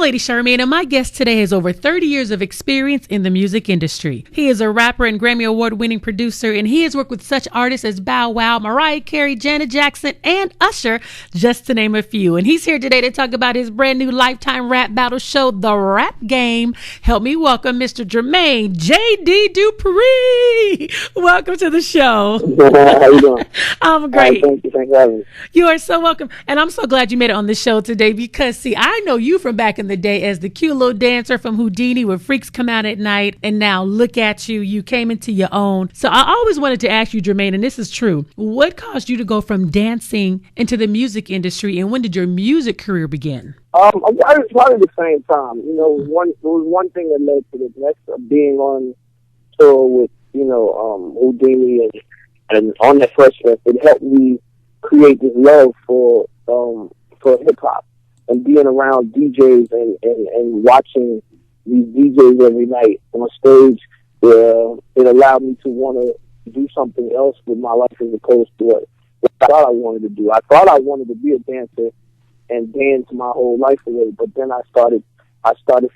Lady Jermaine, and my guest today has over 30 years of experience in the music industry. He is a rapper and Grammy Award-winning producer, and he has worked with such artists as Bow Wow, Mariah Carey, Janet Jackson, and Usher, just to name a few. And he's here today to talk about his brand new Lifetime rap battle show, The Rap Game. Help me welcome Mr. Jermaine J.D. Dupri. Welcome to the show. How you doing? I'm great. Thank you. Thanks for having me. You are so welcome. And I'm so glad you made it on the show today because, see, I know you from back in the day as the cute little dancer from Houdini where freaks come out at night. And now look at you. You came into your own. So I always wanted to ask you, Jermaine, and this is true. What caused you to go from dancing into the music industry, and when did your music career begin? I was probably the same time. You know, it was one thing that led to the next. Being on tour with, Houdini and on that Fresh Fest, it helped me create this love for hip hop and being around DJs and watching these DJs every night on stage. It allowed me to want to do something else with my life as opposed to what I thought I wanted to do. I thought I wanted to be a dancer and dance my whole life away, but then I started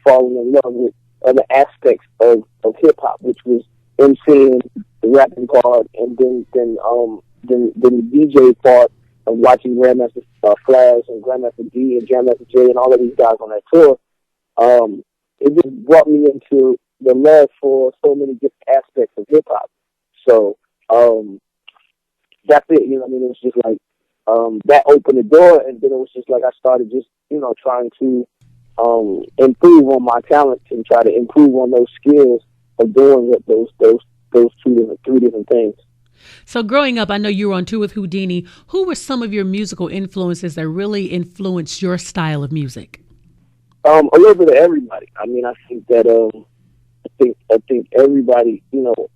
falling in love with other aspects of hip hop, which was MCing, the rapping part, and then the DJ part of watching Grandmaster Flash and Grandmaster D and Grandmaster J and all of these guys on that tour. It just brought me into the love for so many different aspects of hip hop. So that's it. It was just like that opened the door, and then it was just like I started just trying to improve on my talents and try to improve on those skills of doing those three different things. So growing up, I know you were on tour with Houdini. Who were some of your musical influences that really influenced your style of music? A little bit of everybody. I mean, I think that I think everybody,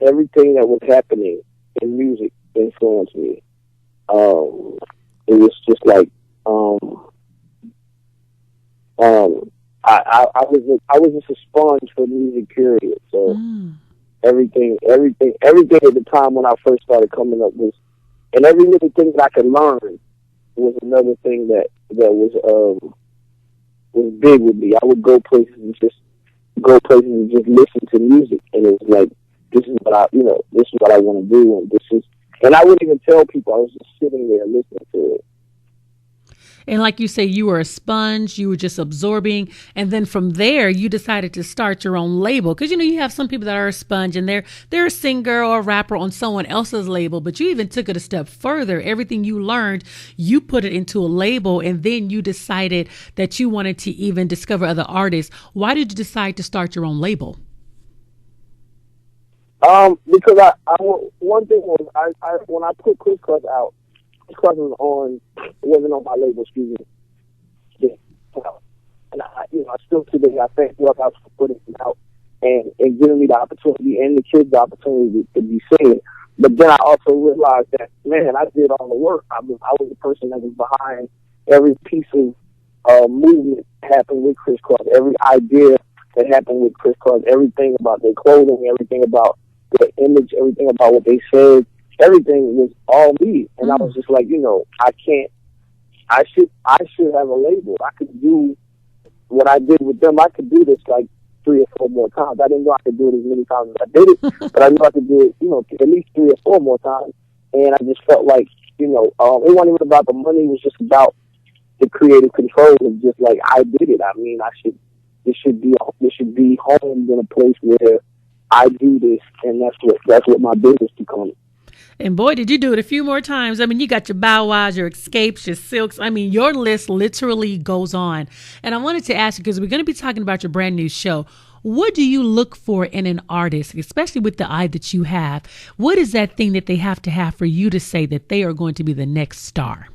everything that was happening in music influenced me. It was just like I was just a sponge for music, period. So everything at the time when I first started coming up was, and every little thing that I could learn was another thing that was big with me. I would go places and just listen to music, and it was like, this is what I want to do, and I wouldn't even tell people. I was just sitting there listening to it. And like you say, you were a sponge, you were just absorbing. And then from there, you decided to start your own label. Because, you have some people that are a sponge and they're a singer or a rapper on someone else's label. But you even took it a step further. Everything you learned, you put it into a label. And then you decided that you wanted to even discover other artists. Why did you decide to start your own label? Because one thing was, when I put Chris Cross out, Cross wasn't on my label, excuse me. Yeah. And I still today, I thank Clubhouse for putting it out and giving me the opportunity and the kids the opportunity to be seen. But then I also realized that, man, I did all the work. I was the person that was behind every piece of movement happened with Chris Cross, every idea that happened with Chris Cross, everything about their clothing, everything about their image, everything about what they said. Everything was all me, and I was just like, I should have a label. I could do what I did with them. I could do this like 3 or 4 more times. I didn't know I could do it as many times as I did it, but I knew I could do it, at least 3 or 4 more times. And I just felt like, it wasn't even about the money. It was just about the creative control of just like I did it. I mean, this should be home in a place where I do this, and that's what my business becomes. And boy, did you do it a few more times. I mean, you got your Bow Wows, your Escapes, your Silks. I mean, your list literally goes on. And I wanted to ask you, because we're going to be talking about your brand new show. What do you look for in an artist, especially with the eye that you have? What is that thing that they have to have for you to say that they are going to be the next star?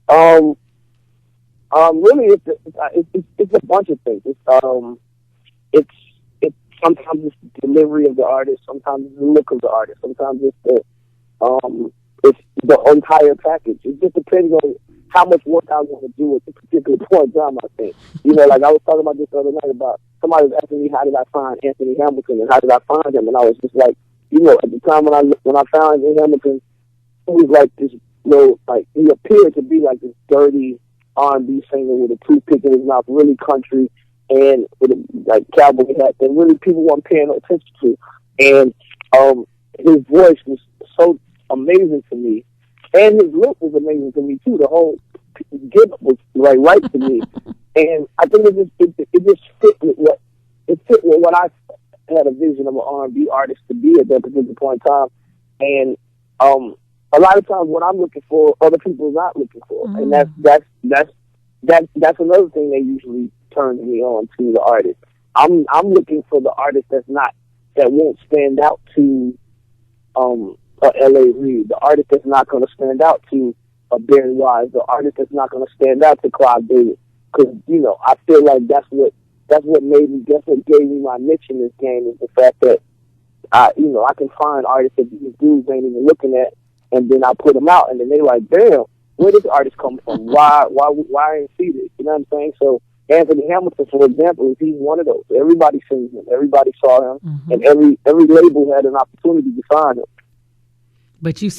Really, it's a bunch of things. It's sometimes it's the delivery of the artist, sometimes it's the look of the artist, sometimes it's the entire package. It just depends on how much work I want to do at a particular point in time, I think. Like I was talking about this the other night about somebody was asking me how did I find Anthony Hamilton and how did I find him, and I was just like, at the time when I found Anthony Hamilton, he was like this, he appeared to be like this dirty, R&B singer with a toothpick in his mouth, really country, and with a like cowboy hat that really people weren't paying no attention to. And his voice was so amazing to me, and his look was amazing to me too. The whole get up was like right to me, and I think it just fit with what I had a vision of an R&B artist to be at that particular point in time. And a lot of times what I'm looking for, other people are not looking for, and that's another thing that usually turns me on to the artist. I'm looking for the artist that won't stand out to a L.A. Reid, the artist that's not going to stand out to a Barry Wise, the artist that's not going to stand out to Clive Davis, because I feel like that's what gave me my niche in this game, is the fact that I can find artists that these dudes ain't even looking at, and then I put them out, and then they like, damn, where did the artist come from? Why I ain't see this? You know what I'm saying? So Anthony Hamilton, for example, he's one of those. Everybody seen him, everybody saw him, and every label had an opportunity to find him. But you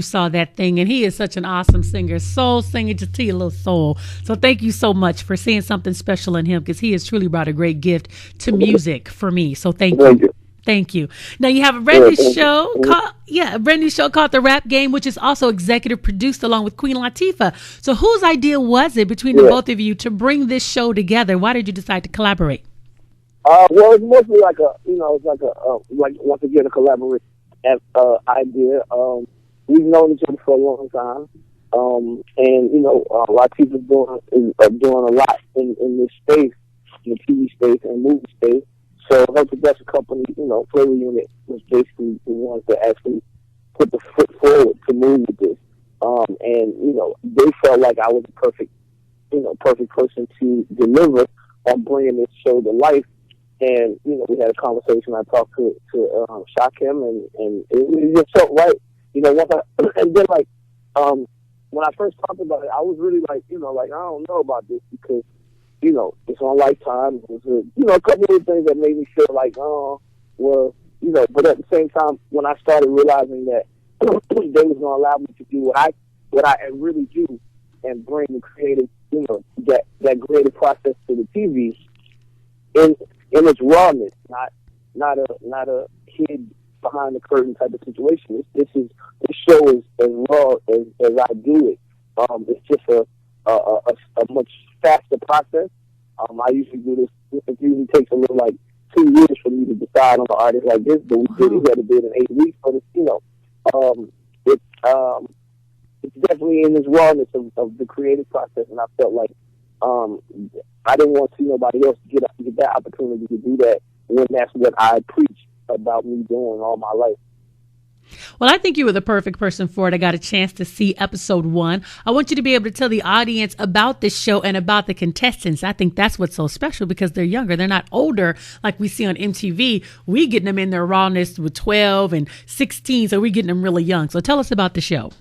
saw that thing, and he is such an awesome singer, soul singer, just to your little soul. So thank you so much for seeing something special in him, because he has truly brought a great gift to music for me. So thank you. Thank you. Now you have a brand new show called The Rap Game, which is also executive produced along with Queen Latifah. So whose idea was it between the both of you to bring this show together? Why did you decide to collaborate? Well, it's mostly like once again a collaboration idea. We've known each other for a long time, and Latifah's doing a lot in this space, in the TV space and movie space. So her production company, Flavor Unit, was basically the ones that actually put the foot forward to move with this. And they felt like I was the perfect person to deliver on bringing this show to life. And we had a conversation. I talked to Shakim, and it just felt right. And then when I first talked about it, I was really like I don't know about this, because it's on Lifetime. It was a couple of things that made me feel like, but at the same time, when I started realizing that they was going to allow me to do what I really do, and bring the creative, that creative process to the TV in its rawness, not a hid behind the curtain type of situation. This show is as raw as I do it. It's just a much faster process. I usually do this. It usually takes a little 2 years for me to decide on an artist like this, but we did it. We had to do it in 8 weeks. But it's definitely in this rawness of the creative process, and I felt like I didn't want to see nobody else get that opportunity to do that when that's what I preach about me doing all my life. Well, I think you were the perfect person for it. I got a chance to see episode 1. I want you to be able to tell the audience about this show and about the contestants. I think that's what's so special, because they're younger. They're not older like we see on MTV. We getting them in their rawness with 12 and 16, so we're getting them really young. So tell us about the show.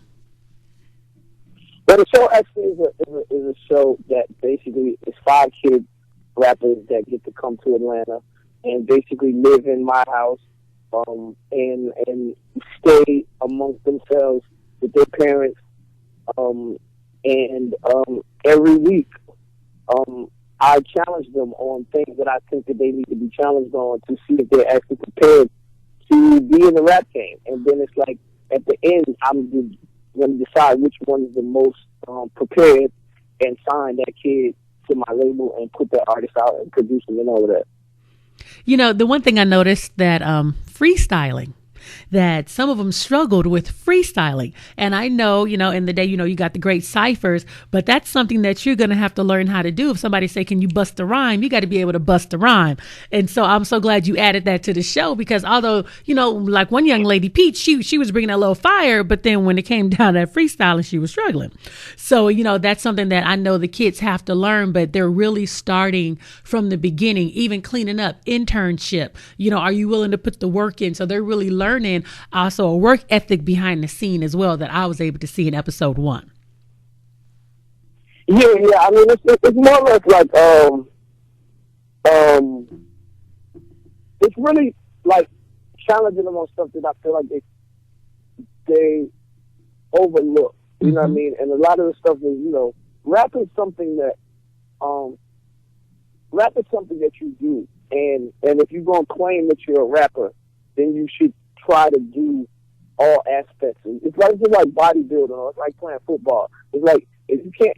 Well, the show actually is a show that basically is 5 kid rappers that get to come to Atlanta and basically live in my house, and stay amongst themselves with their parents, and every week I challenge them on things that I think that they need to be challenged on, to see if they're actually prepared to be in the rap game. And then it's like at the end, I'm going to decide which one is the most prepared, and sign that kid to my label and put that artist out and produce them and all of that. The one thing I noticed that freestyling, that some of them struggled with freestyling. And I know, in the day, you got the great ciphers, but that's something that you're going to have to learn how to do. If somebody say, can you bust a rhyme? You got to be able to bust a rhyme. And so I'm so glad you added that to the show, because although, like one young lady, Peach, she was bringing a little fire, but then when it came down to freestyling, she was struggling. So, that's something that I know the kids have to learn, but they're really starting from the beginning, even cleaning up, internship. Are you willing to put the work in? So they're really learning also a work ethic behind the scene as well, that I was able to see in episode 1. Yeah. I mean, it's more or less it's really like challenging them on stuff that I feel like they overlook. You know what I mean? And a lot of the stuff that rap is something that rap is something that you do, and if you're gonna claim that you're a rapper, then you should try to do all aspects. It's just like bodybuilding, or it's like playing football. It's like if you can't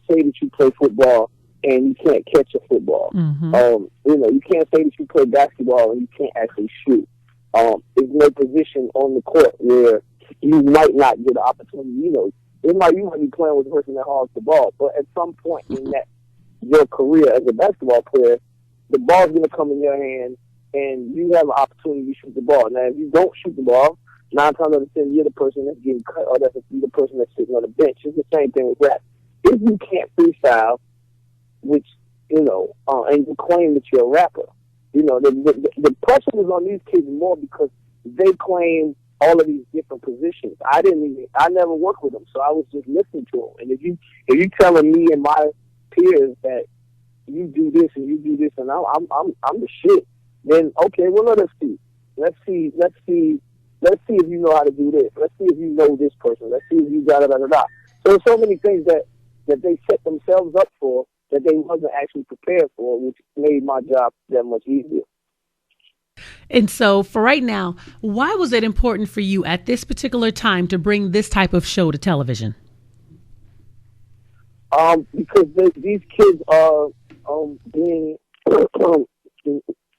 say that you play football and you can't catch a football. You can't say that you play basketball and you can't actually shoot. There's no position on the court where you might not get an opportunity. You might be playing with the person that hogs the ball, but at some point in your career as a basketball player, the ball's going to come in your hand, and you have an opportunity to shoot the ball. Now, if you don't shoot the ball, 9 times out of 10, you're the person that's getting cut, or that's the person that's sitting on the bench. It's the same thing with rap. If you can't freestyle, which and you claim that you're a rapper, the pressure is on these kids more because they claim all of these different positions. I never worked with them, so I was just listening to them. And if you telling me and my peers that you do this and you do this and I'm the shit, then okay, well let us see. Let's see if you know how to do this. Let's see if you know this person. Let's see if you got it. So there's so many things that they set themselves up for that they wasn't actually prepared for, which made my job that much easier. And so for right now, why was it important for you at this particular time to bring this type of show to television? Because these kids are being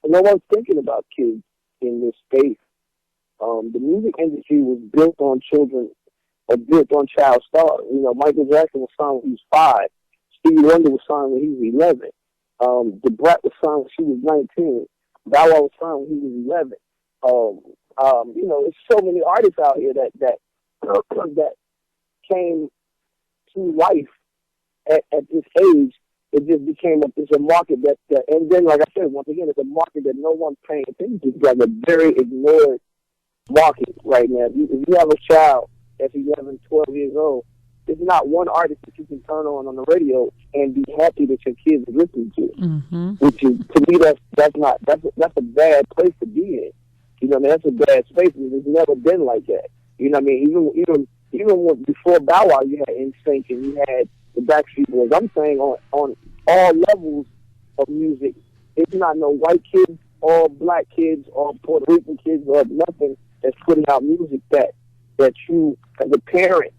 no one's thinking about kids in this space. The music industry was built on children, or built on child stars. Michael Jackson was signed when he was 5. Stevie Wonder was signed when he was 11. The Brat was signed when she was 19. Bow Wow was signed when he was 11. There's so many artists out here that came to life at this age. It just became it's a market that, and then like I said, once again, it's a market that no one's paying attention to. It's like a very ignored market right now. If you have a child that's 11, 12 years old, there's not one artist that you can turn on the radio and be happy that your kids are listening to. Which is, to me, that's a bad place to be in. That's a bad space. It's never been like that. Even when, before Bow Wow, you had NSYNC and you had the Backstreet Boys. I'm saying on all levels of music, it's not no white kids or black kids or Puerto Rican kids or nothing that's putting out music that you, as a parent,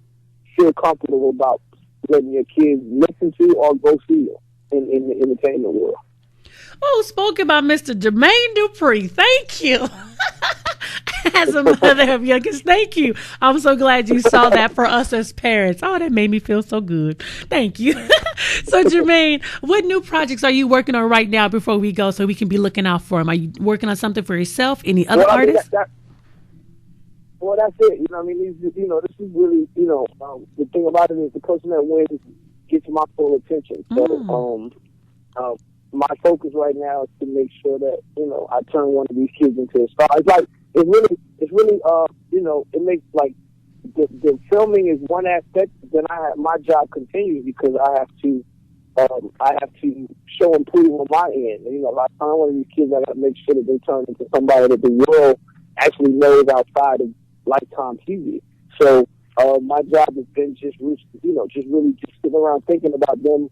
feel comfortable about letting your kids listen to or go see in the entertainment world. Oh, spoke about Mr. Jermaine Dupri. Thank you. As a mother of youngest, thank you. I'm so glad you saw that for us as parents. Oh, that made me feel so good. Thank you. So, Jermaine, what new projects are you working on right now before we go so we can be looking out for them? Are you working on something for yourself? Any other artists? Well, that's it. This is really, the thing about it is the person that wins gets my full attention. So, my focus right now is to make sure that, I turn one of these kids into a star. It's really, it makes the filming is one aspect. Then my job continues because I have to show and prove on my end. If I find one of these kids, I got to make sure that they turn into somebody that the world actually knows outside of Lifetime TV. So my job has been just really sitting around thinking about them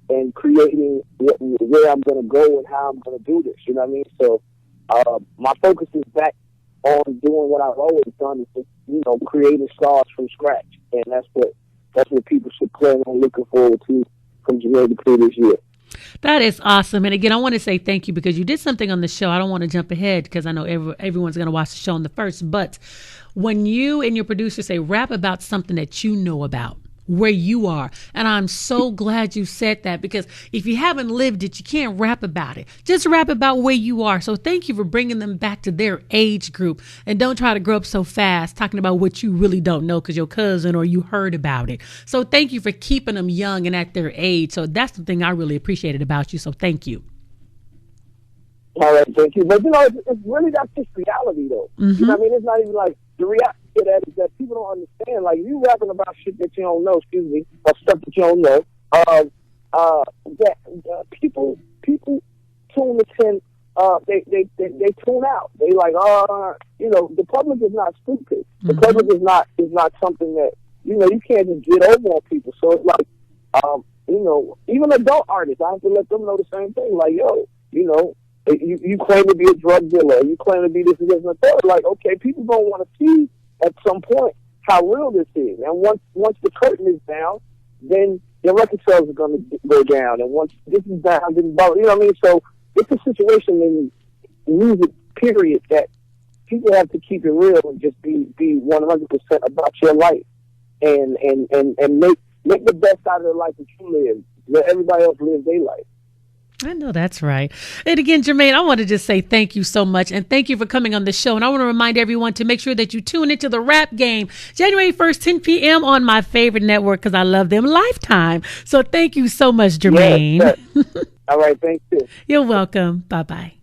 and creating where I'm going to go and how I'm going to do this. You know what I mean? So my focus is back on doing what I've always done, is just, creating stars from scratch, and that's what people should plan on looking forward to from Jermaine Dupri this year. That is awesome. And again, I want to say thank you because you did something on the show. I don't want to jump ahead because I know everyone's going to watch the show on the first. But when you and your producer say rap about something that you know about, where you are. And I'm so glad you said that because if you haven't lived it, you can't rap about it. Just rap about where you are. So thank you for bringing them back to their age group. And don't try to grow up so fast talking about what you really don't know because your cousin or you heard about it. So thank you for keeping them young and at their age. So that's the thing I really appreciated about you. So thank you. All right, thank you. But, it's really, that's just reality, though. You know what I mean? It's not even like the reality of that is that people don't understand. Like, you rapping about shit that you don't know, or stuff that you don't know, people tune in, they tune out. They like, the public is not stupid. The public is not something that, you can't just get over on people. So it's like, You know, even adult artists, I have to let them know the same thing. Like, yo, you know, you claim to be a drug dealer, you claim to be this and this and that. Like, okay, people don't want to see at some point how real this is. And once the curtain is down, then your record sales are going to go down. And once this is down, then, you know what I mean? So it's a situation in music, period, that people have to keep it real and just be 100% about your life and make the best out of the life that you live. Let everybody else live their life. I know that's right. And again, Jermaine, I want to just say thank you so much. And thank you for coming on the show. And I want to remind everyone to make sure that you tune into the Rap Game January 1st, 10 p.m. on my favorite network because I love them, Lifetime. So thank you so much, Jermaine. Yes, yes. All right. Thank you. You're welcome. Bye-bye.